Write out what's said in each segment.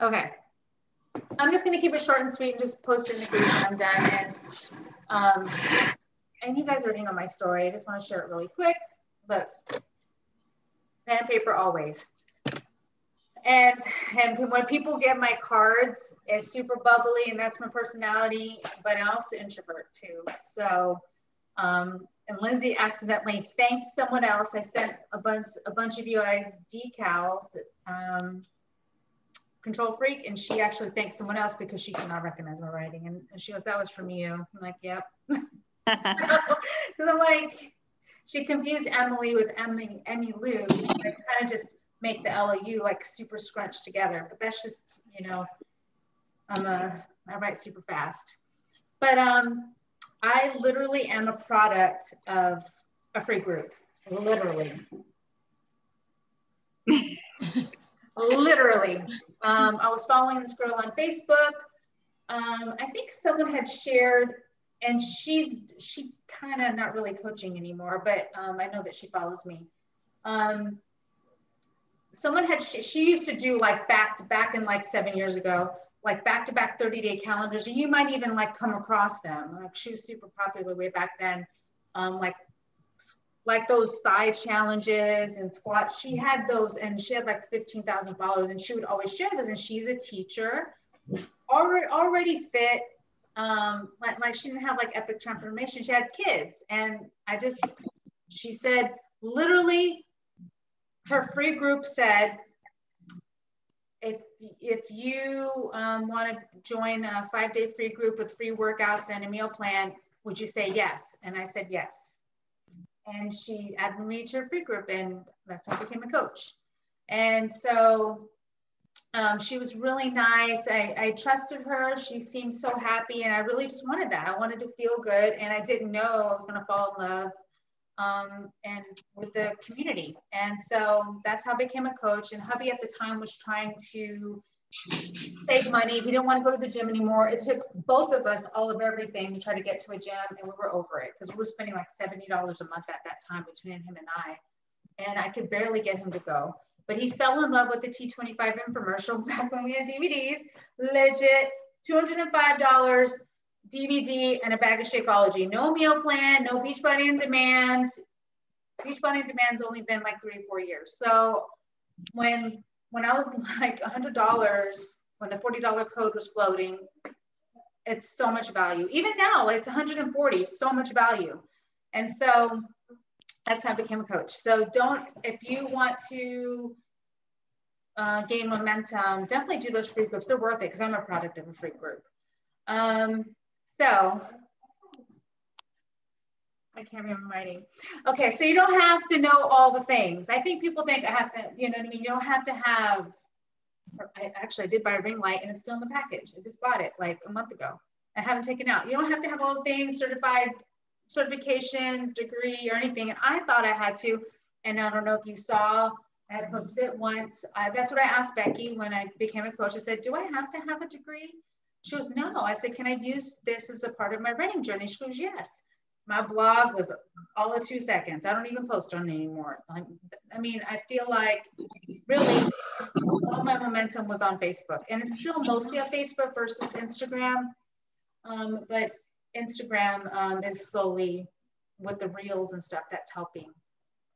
Okay. I'm just going to keep it short and sweet and just post it in the group when I'm done. And you guys already know my story. I just want to share it really quick. Look, pen and paper always. And when people get my cards, it's super bubbly, and that's my personality, but I'm also introvert too. So, and Lindsay accidentally thanked someone else. I sent a bunch of you guys decals, Control Freak, and she actually thanked someone else because she could not recognize my writing. And she goes, that was from you. I'm like, yep. Because I'm like, she confused Emily with Emmy Lou. I kind of just make the LOU like super scrunched together, but that's just, you know, I write super fast. But I literally am a product of a free group, literally. Literally. I was following this girl on Facebook. I think someone had shared, and she's kind of not really coaching anymore, but I know that she follows me. Someone had, she used to do like back in like 7 years ago, like back-to-back 30-day calendars, and you might even like come across them. Like she was super popular way back then. Like those thigh challenges and squats. She had those, and she had like 15,000 followers, and she would always share those. And she's a teacher, already fit. Like she didn't have like epic transformation. She had kids, and she said literally, her free group said, if you want to join a 5-day free group with free workouts and a meal plan, would you say yes? And I said yes. And she added me to her free group, and that's how I became a coach. And so she was really nice. I trusted her. She seemed so happy, and I really just wanted that. I wanted to feel good, and I didn't know I was going to fall in love and with the community. And so that's how I became a coach. And hubby at the time was trying to save money. He didn't want to go to the gym anymore. It took both of us all of everything to try to get to a gym, and we were over it because we were spending like $70 a month at that time between him and I could barely get him to go. But he fell in love with the T25 infomercial back when we had DVDs, legit, $205 DVD and a bag of Shakeology. No meal plan, no Beachbody On Demand. Beachbody On Demand's only been like 3 or 4 years. So when I was like $100, when the $40 code was floating, it's so much value. Even now, it's $140, so much value. And so that's how I became a coach. So if you want to gain momentum, definitely do those free groups. They're worth it because I'm a product of a free group. So I can't remember writing. Okay, so you don't have to know all the things. I think people think I have to, you know what I mean? You don't have to have, I did buy a ring light and it's still in the package. I just bought it like a month ago. I haven't taken it out. You don't have to have all the things, certifications, degree, or anything. And I thought I had to, and I don't know if you saw, I had posted it once. That's what I asked Becky when I became a coach. I said, do I have to have a degree? She goes, no. I said, can I use this as a part of my writing journey? She goes, yes. My blog was all of 2 seconds. I don't even post on it anymore. I mean, I feel like really all my momentum was on Facebook, and it's still mostly on Facebook versus Instagram. But Instagram is slowly, with the reels and stuff, that's helping,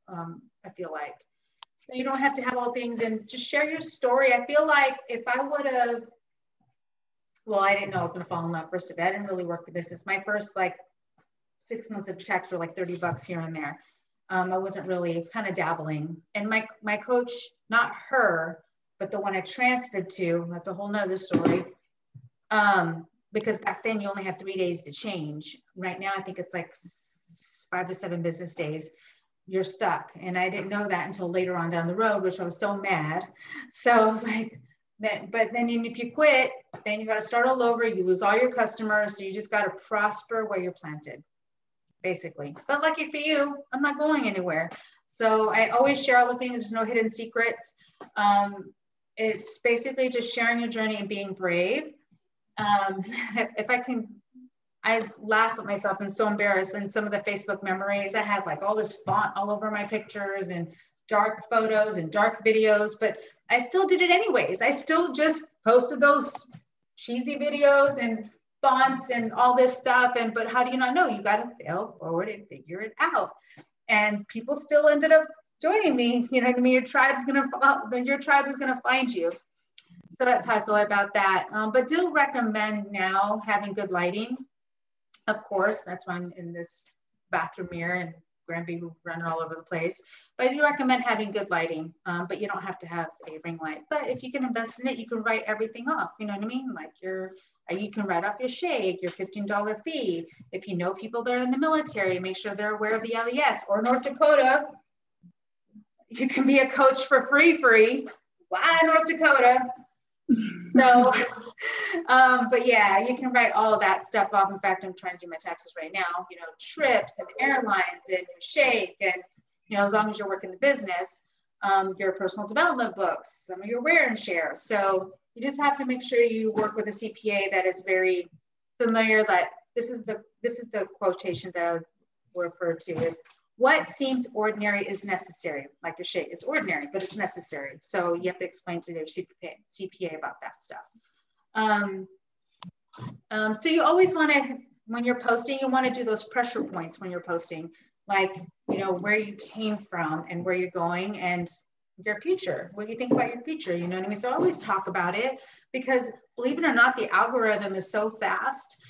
I feel like. So you don't have to have all things, and just share your story. I feel like if I would have, well, I didn't know I was going to fall in love first of all. I didn't really work the business. My first like 6 months of checks were like $30 here and there. I wasn't really, it's kind of dabbling. And my coach, not her, but the one I transferred to, that's a whole nother story. Because back then you only have 3 days to change. Right now, I think it's like 5 to 7 business days. You're stuck. And I didn't know that until later on down the road, which I was so mad. So I was like, but then if you quit, then you got to start all over. You lose all your customers. So you just got to prosper where you're planted, basically. But lucky for you, I'm not going anywhere. So I always share all the things. There's no hidden secrets. It's basically just sharing your journey and being brave. If I can, I laugh at myself and so embarrassed. In some of the Facebook memories, I had like all this font all over my pictures and dark photos and dark videos, but I still did it anyways. I still just posted those cheesy videos and fonts and all this stuff. And, but how do you not know? You got to fail forward and figure it out. And people still ended up joining me. You know what I mean? Your tribe is going to find you. So that's how I feel about that. But do recommend now having good lighting. Of course, that's why I'm in this bathroom mirror and Granby running all over the place. But I do recommend having good lighting, but you don't have to have a ring light. But if you can invest in it, you can write everything off. You know what I mean? Like you can write off your shake, your $15 fee. If you know people that are in the military, make sure they're aware of the LES or North Dakota. You can be a coach for free. Why North Dakota? So, but yeah, you can write all of that stuff off. In fact, I'm trying to do my taxes right now, you know, trips and airlines and your shake and, you know, as long as you're working the business, your personal development books, some of your wear and share. So you just have to make sure you work with a CPA that is very familiar, that this is the quotation that I was referred to is, what seems ordinary is necessary. Like your shake, it's ordinary, but it's necessary. So you have to explain to their CPA about that stuff. So you always want to, when you're posting, you want to do those pressure points when you're posting, like, you know, where you came from and where you're going and your future. What do you think about your future? You know what I mean? So always talk about it, because believe it or not, the algorithm is so fast.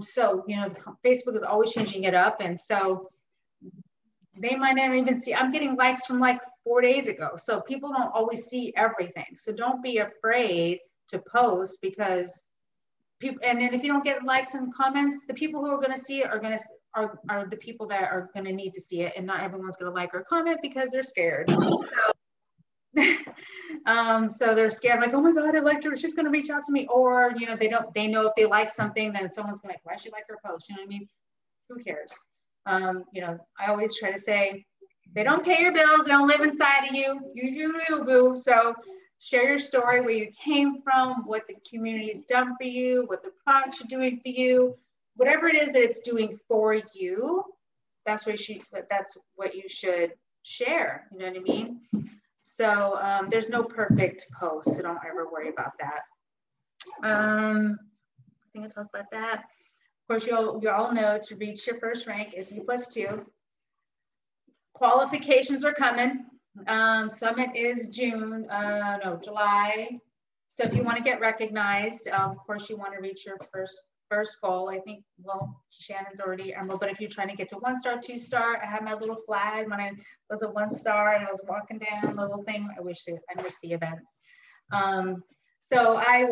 So, you know, Facebook is always changing it up. And so they might not even see, I'm getting likes from like 4 days ago. So people don't always see everything. So don't be afraid to post, because people, and then if you don't get likes and comments, the people who are going to see it are the people that are going to need to see it. And not everyone's going to like or comment because they're scared. So they're scared, like, oh my God, I liked her, she's going to reach out to me. Or, you know, they know if they like something, then someone's going to like, why should she like her post? You know what I mean? Who cares? You know, I always try to say, they don't pay your bills, they don't live inside of you. You boo. So share your story, where you came from, what the community's done for you, what the products are doing for you, whatever it is that it's doing for you. That's what you should share. You know what I mean? So there's no perfect post, so don't ever worry about that. I think I talked about that. Of course, you all know to reach your first rank is E+2. Qualifications are coming. Summit is July. So if you want to get recognized, of course, you want to reach your first goal. I think, well, Shannon's already emerald, but if you're trying to get to 1-star, 2-star, I had my little flag when I was a 1-star and I was walking down the little thing. I missed the events. So I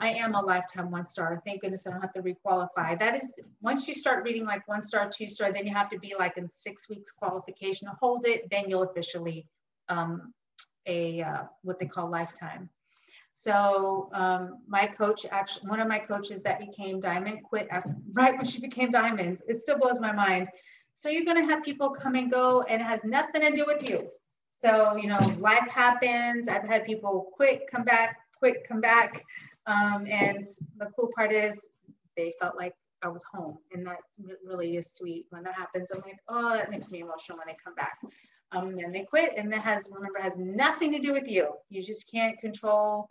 am a lifetime 1-star. Thank goodness I don't have to requalify. That is, once you start reading like 1-star, 2-star, then you have to be like in 6 weeks qualification to hold it. Then you'll officially what they call lifetime. So my coach, actually, one of my coaches that became diamond quit right when she became diamond. It still blows my mind. So you're going to have people come and go, and it has nothing to do with you. So, you know, life happens. I've had people quit, come back. And the cool part is they felt like I was home, and that really is sweet when that happens. I'm like, oh, that makes me emotional when they come back. And they quit, and that has nothing to do with you. You just can't control,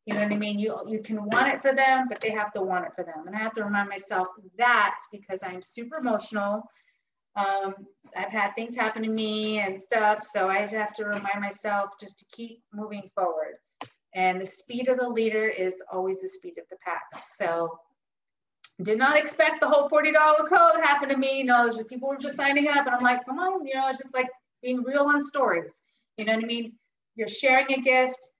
you know what I mean? You can want it for them, but they have to want it for them. And I have to remind myself that, because I'm super emotional. I've had things happen to me and stuff. So I have to remind myself just to keep moving forward. And the speed of the leader is always the speed of the pack. So did not expect the whole $40 code to happen to me. You know, it's just people were just signing up, and I'm like, come on, you know, it's just like being real on stories. You know what I mean? You're sharing a gift.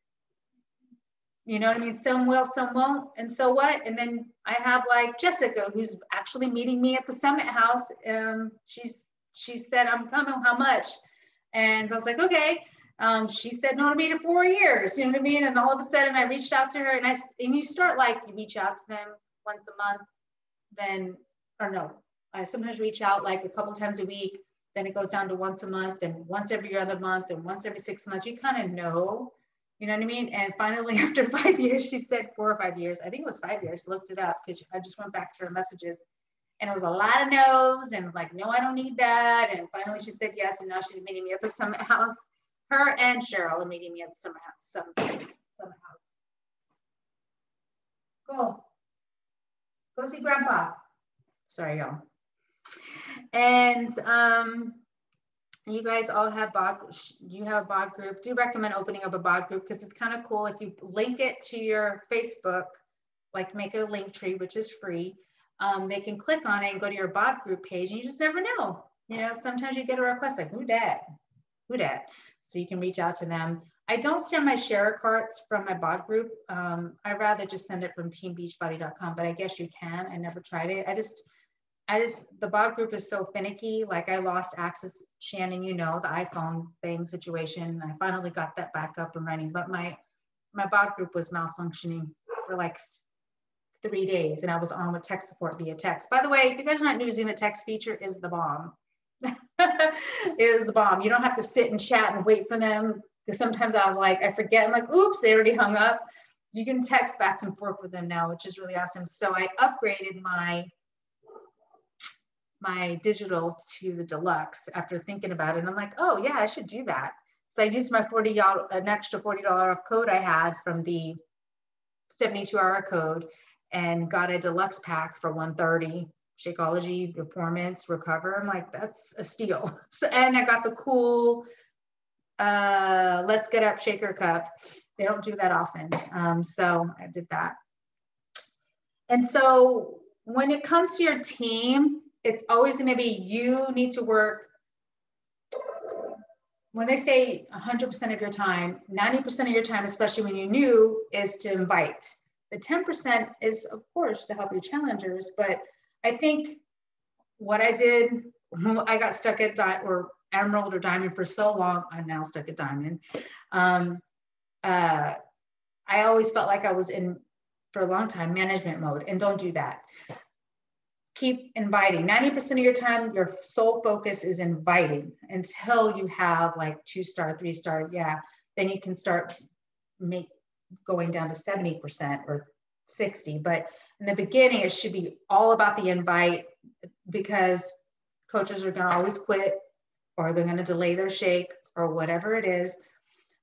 You know what I mean? Some will, some won't. And so what? And then I have like Jessica, who's actually meeting me at the Summit House. She said, I'm coming, how much? And I was like, okay. She said no to me to 4 years, you know what I mean? And all of a sudden I reached out to her, and you start like, you reach out to them once a month, then, or no, I sometimes reach out like a couple times a week, then it goes down to once a month, and once every other month, and once every 6 months. You kind of know, you know what I mean? And finally, after 5 years, she said 4 or 5 years, I think it was 5 years, looked it up because I just went back to her messages. And it was a lot of no's and like, no, I don't need that. And finally she said yes. And now she's meeting me at the Summit House. Her and Cheryl are meeting me at the Summit House. Go see Grandpa. Sorry, y'all. And you guys all have you have a BOD group. Do recommend opening up a BOD group because it's kind of cool if you link it to your Facebook, like make it a link tree, which is free. They can click on it and go to your BOD group page, and you just never know. You know, sometimes you get a request like, who dat? Who dat? So you can reach out to them. I don't send my share carts from my BOD group. I rather just send it from teambeachbody.com, but I guess you can. I never tried it. The BOD group is so finicky. Like I lost access, Shannon, you know, the iPhone thing situation. I finally got that back up and running, but my BOD group was malfunctioning for like 3 days, and I was on with tech support via text. By the way, if you guys are not using the text feature, is the bomb. Is the bomb. You don't have to sit and chat and wait for them, because sometimes I forget. I'm like, oops, they already hung up. You can text back and forth with them now, which is really awesome. So I upgraded my digital to the deluxe after thinking about it. And I'm like, oh yeah, I should do that. So I used my an extra $40 off code I had from the 72-hour code and got a deluxe pack for $130. Shakeology, Performance, Recover. I'm like, that's a steal. So, and I got the cool Let's Get Up shaker cup. They don't do that often. So I did that. And so when it comes to your team, it's always going to be, you need to work. When they say 100% of your time, 90% of your time, especially when you're new, is to invite. The 10% is, of course, to help your challengers. But I think what I did, I got stuck at Emerald or Diamond for so long. I'm now stuck at Diamond. I always felt like I was in, for a long time, management mode, and don't do that. Keep inviting. 90% of your time, your sole focus is inviting until you have like 2-star, 3-star. Yeah, then you can start going down to 70% or 60%. But in the beginning, it should be all about the invite, because coaches are going to always quit, or they're going to delay their shake, or whatever it is.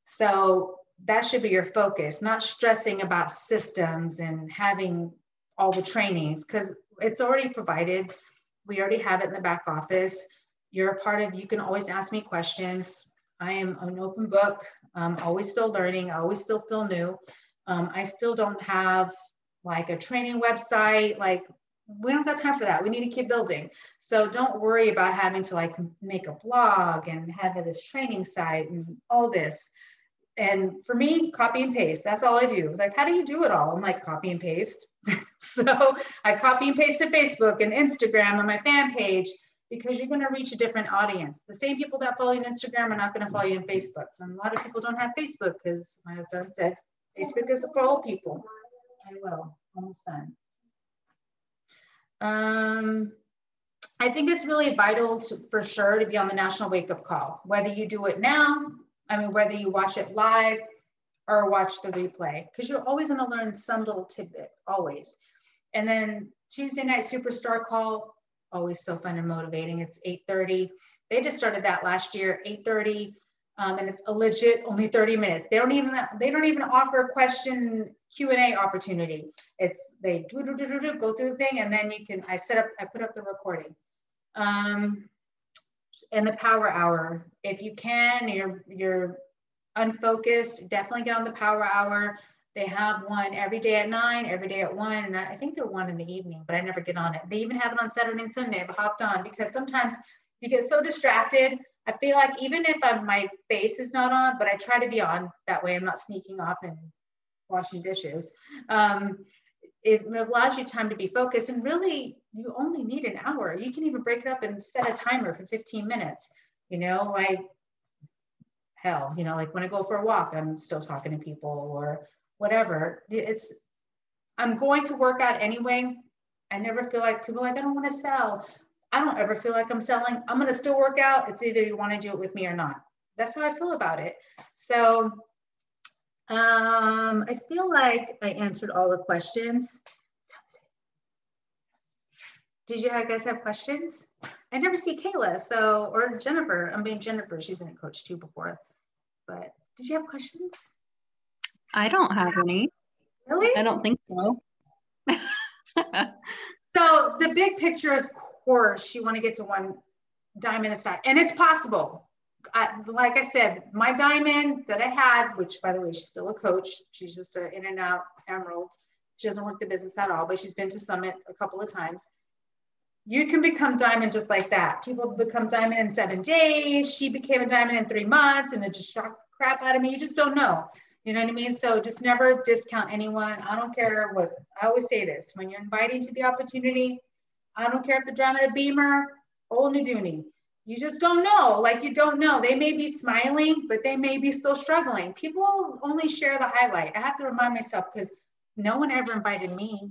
So that should be your focus, not stressing about systems and having all the trainings, because it's already provided. We already have it in the back office. You're a part of, you can always ask me questions. I am an open book. I'm always still learning. I always still feel new. I still don't have like a training website. Like, we don't got time for that. We need to keep building. So don't worry about having to like make a blog and have this training site and all this. And for me, copy and paste, that's all I do. Like, how do you do it all? I'm like, copy and paste. So I copy and paste to Facebook and Instagram and my fan page, because you're going to reach a different audience. The same people that follow you on Instagram are not going to follow you on Facebook. And a lot of people don't have Facebook because my son said, Facebook is for old people. I will, almost done. I think it's really vital for sure to be on the National Wake Up Call, whether you do it now, whether you watch it live or watch the replay, because you're always going to learn some little tidbit, always. And then Tuesday night Superstar Call, always so fun and motivating. It's 8:30. They just started that last year, 8:30, and it's a legit only 30 minutes. They don't even offer a question Q&A opportunity. It's they go through the thing, and then I put up the recording. And the Power Hour, if you can, you're unfocused, definitely get on the Power Hour. They have one every day at 9, every day at 1, and I think they're 1 in the evening, but I never get on it. They even have it on Saturday and Sunday. I've hopped on because sometimes you get so distracted. I feel like even if my face is not on, but I try to be on, that way I'm not sneaking off and washing dishes. It allows you time to be focused, and really you only need an hour. You can even break it up and set a timer for 15 minutes, like hell, like when I go for a walk, I'm still talking to people or whatever. I'm going to work out anyway. I never feel like people are like, I don't want to sell. I don't ever feel like I'm selling. I'm going to still work out. It's either you want to do it with me or not. That's how I feel about it. So I feel like I answered all the questions. Did you guys have questions? I never see Kayla, so, or Jennifer. I mean, Jennifer, she's been a coach too before. But did you have questions? I don't have any. Really? I don't think so. So the big picture, of course, you want to get to 1 diamond as fast, and it's possible. Like I said, my diamond that I had, which by the way, she's still a coach. She's just an in and out emerald. She doesn't work the business at all, but she's been to Summit a couple of times. You can become diamond just like that. People become diamond in 7 days. She became a diamond in 3 months, and it just shocked the crap out of me. You just don't know. You know what I mean? So just never discount anyone. I don't care what, I always say this, when you're inviting to the opportunity, I don't care if they're driving a Beamer, Old Nuduni. You just don't know. Like, you don't know. They may be smiling, but they may be still struggling. People only share the highlight. I have to remind myself, because no one ever invited me.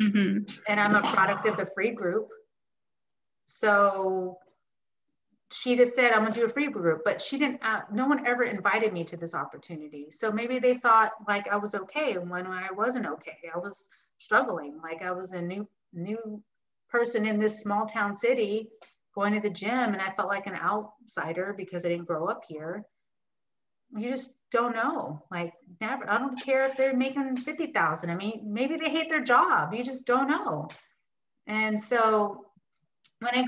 Mm-hmm. And I'm a product of the free group. So she just said, I'm gonna do a free group, but she didn't, no one ever invited me to this opportunity. So maybe they thought like I was okay when I wasn't okay. I was struggling. Like I was a new person in this small town city going to the gym, and I felt like an outsider because I didn't grow up here. You just don't know. Like, never. I don't care if they're making 50,000. I mean, maybe they hate their job. You just don't know. And so when I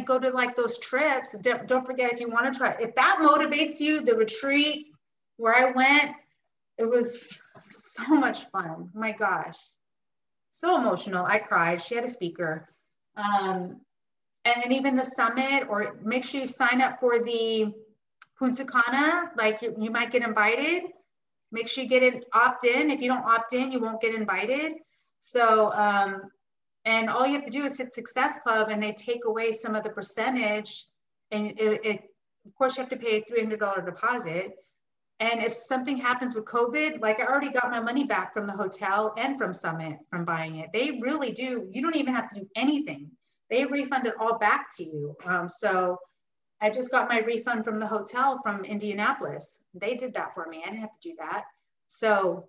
go to like those trips, don't forget, if you want to try, if that motivates you, the retreat where I went, it was so much fun. My gosh, so emotional. I cried. She had a speaker. And then even the summit, or make sure you sign up for the Punta Cana, like you might get invited. Make sure you get it, opt in. If you don't opt in, you won't get invited. So, and all you have to do is hit Success Club, and they take away some of the percentage. And of course, you have to pay a $300 deposit. And if something happens with COVID, like I already got my money back from the hotel and from Summit from buying it. They really do. You don't even have to do anything. They refund it all back to you. So I just got my refund from the hotel from Indianapolis. They did that for me. I didn't have to do that. So,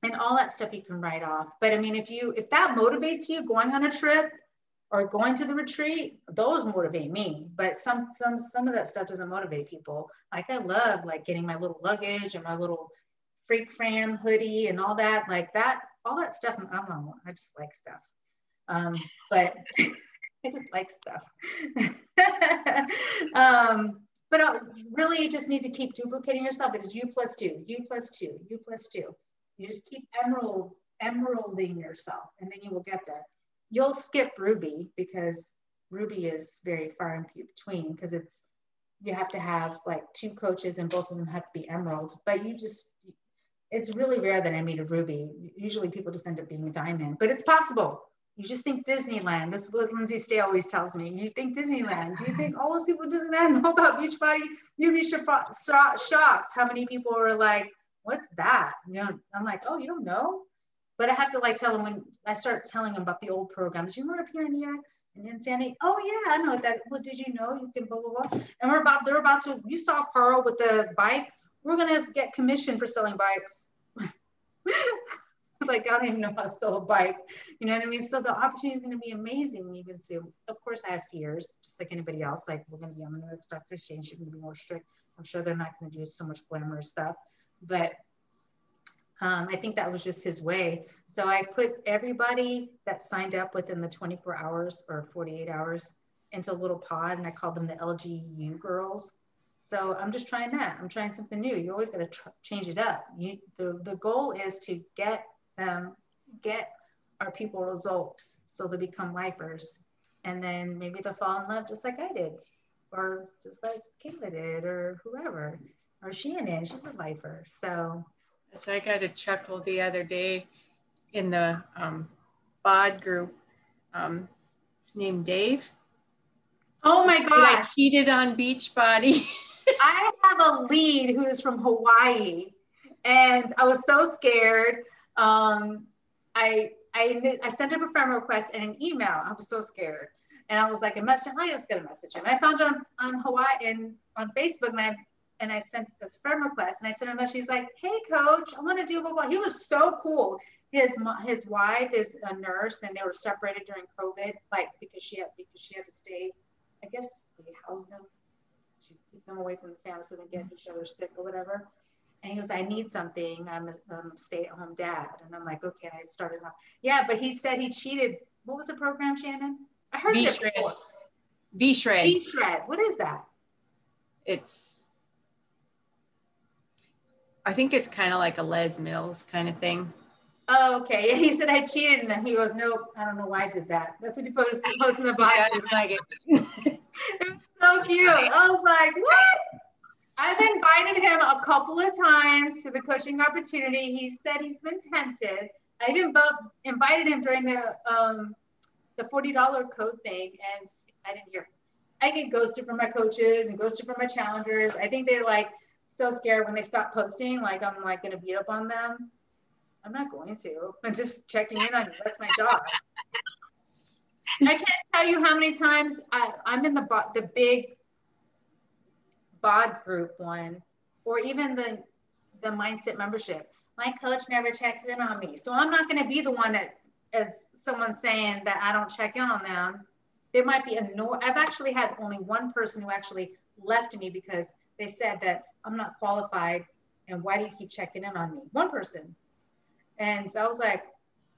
and all that stuff you can write off. But I mean, if that motivates you, going on a trip or going to the retreat, those motivate me. But some of that stuff doesn't motivate people. Like I love like getting my little luggage and my little Freak Fram hoodie and all that, like that, all that stuff. I just like stuff. But I just like stuff. But really, you just need to keep duplicating yourself. It's U plus 2, U plus 2, U plus 2. You just keep emeralding yourself, and then you will get there. You'll skip Ruby because Ruby is very far in between, because you have to have like 2 coaches and both of them have to be emerald. But it's really rare that I meet a Ruby. Usually people just end up being a diamond, but it's possible. You just think Disneyland. That's what Lindsay Stay always tells me. You think Disneyland. Do you think all those people in Disneyland know about Beachbody? You'd be shocked how many people are like, what's that? You know, I'm like, oh, you don't know? But I have to like tell them, when I start telling them about the old programs. You remember PRNEX and Insanity? Oh yeah, I know what that. Well, did you know you can blah blah blah? And they're about to. You saw Carl with the bike. We're gonna get commission for selling bikes. Like, I don't even know how to sell a bike. You know what I mean? So the opportunity is going to be amazing even soon. Of course, I have fears, just like anybody else. Like, we're going to be on the New York Stock Exchange. You're going to be more strict. I'm sure they're not going to do so much glamorous stuff. But I think that was just his way. So I put everybody that signed up within the 24 hours or 48 hours into a little pod, and I called them the LGU girls. So I'm just trying that. I'm trying something new. You always got to change it up. The goal is to get our people results so they become lifers, and then maybe they'll fall in love just like I did, or just like Kayla did, or whoever, or Shannon. She's a lifer. So I got a chuckle the other day in the bod group. His name Dave. Oh my gosh! I cheated on Beachbody. I have a lead who is from Hawaii, and I was so scared. I sent him a friend request and an email. I was so scared. And I was like, I just got to message him. And I found him on Hawaii and on Facebook, and I and I sent this friend request, and I sent him a message. She's like, "Hey, coach, I want to do blah blah." He was so cool. His wife is a nurse, and they were separated during COVID, like because she had to stay. I guess they housed them to keep them away from the family so they get each other sick or whatever. And he goes, "I need something. I'm a stay-at-home dad." And I'm like, "Okay." And I started off. Yeah, but he said he cheated. What was the program, Shannon? I heard it before. V-Shred. V-Shred. What is that? I think it's kind of like a Les Mills kind of thing. Oh, okay. Yeah, he said I cheated, and he goes, "Nope, I don't know why I did that." That's what he posted in the bio. It was so cute. I was like, "What?" I've invited him a couple of times to the coaching opportunity. He said he's been tempted. I even invited him during the $40 code thing, and I didn't hear. I get ghosted from my coaches and ghosted from my challengers. I think they're like so scared when they stop posting, like I'm like going to beat up on them. I'm not going to. I'm just checking in on you. That's my job. I can't tell you how many times I'm in the big BOD group one, or even the mindset membership. My coach never checks in on me. So I'm not going to be the one that, as someone saying that I don't check in on them. There might be I've actually had only one person who actually left me because they said that I'm not qualified and why do you keep checking in on me? One person. And so I was like,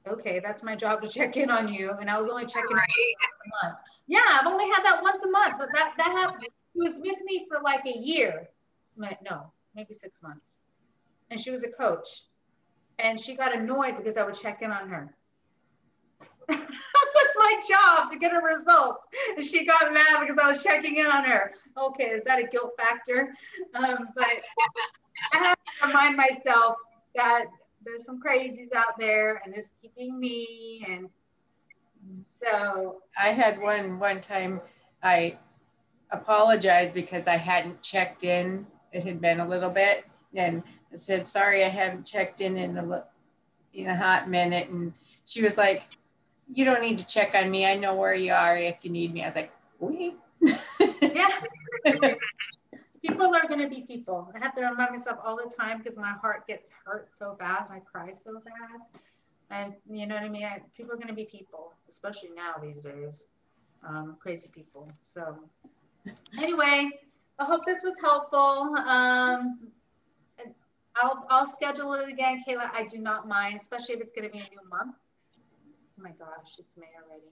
okay, that's my job to check in on you. And I was only checking in once a month. Yeah, I've only had that once a month. But that happened. She was with me for like a year. No, maybe 6 months. And she was a coach. And she got annoyed because I would check in on her. That's my job, to get her results. And she got mad because I was checking in on her. Okay, is that a guilt factor? But I have to remind myself that there's some crazies out there and it's keeping me. And so I had one time I apologized because I hadn't checked in. It had been a little bit, and I said, "Sorry, I haven't checked in a hot minute." And she was like, "You don't need to check on me. I know where you are if you need me." I was like, "Oui." Yeah. People are going to be people. I have to remind myself all the time because my heart gets hurt so fast. I cry so fast. And you know what I mean? People are going to be people, especially now these days. Crazy people. So anyway, I hope this was helpful. I'll schedule it again, Kayla. I do not mind, especially if it's going to be a new month. Oh my gosh, it's May already.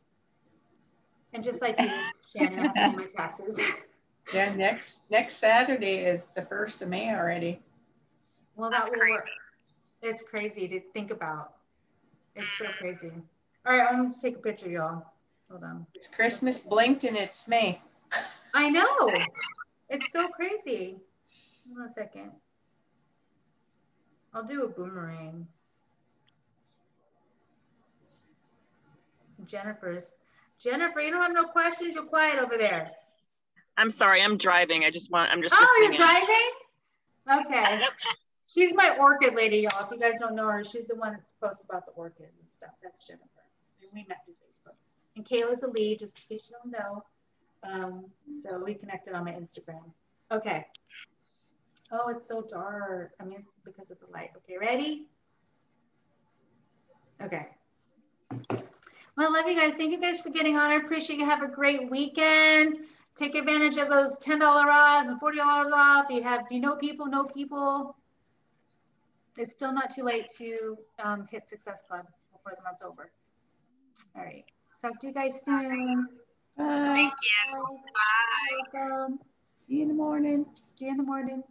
And just like you, Shannon, I have to do my taxes. Yeah, next Saturday is the 1st of May already. Well, that will work. It's crazy to think about. It's so crazy. All right, I'm going to take a picture, y'all. Hold on. It's Christmas blinked and it's May. I know. It's so crazy. Hold on a second. I'll do a boomerang. Jennifer, you don't have no questions? You're quiet over there. I'm sorry, I'm driving. I'm just Oh, you're driving? Okay. She's my orchid lady, y'all. If you guys don't know her, she's the one that posts about the orchids and stuff. That's Jennifer. We met through Facebook. And Kayla's a lead, just in case you don't know. So we connected on my Instagram. Okay. Oh, it's so dark. I mean, it's because of the light. Okay, ready? Okay. Well, I love you guys. Thank you guys for getting on. I appreciate you. Have a great weekend. Take advantage of those $10 offs and $40 off. If you know people. It's still not too late to hit Success Club before the month's over. All right. Talk to you guys soon. Bye. Thank you. Bye. Welcome. See you in the morning. See you in the morning.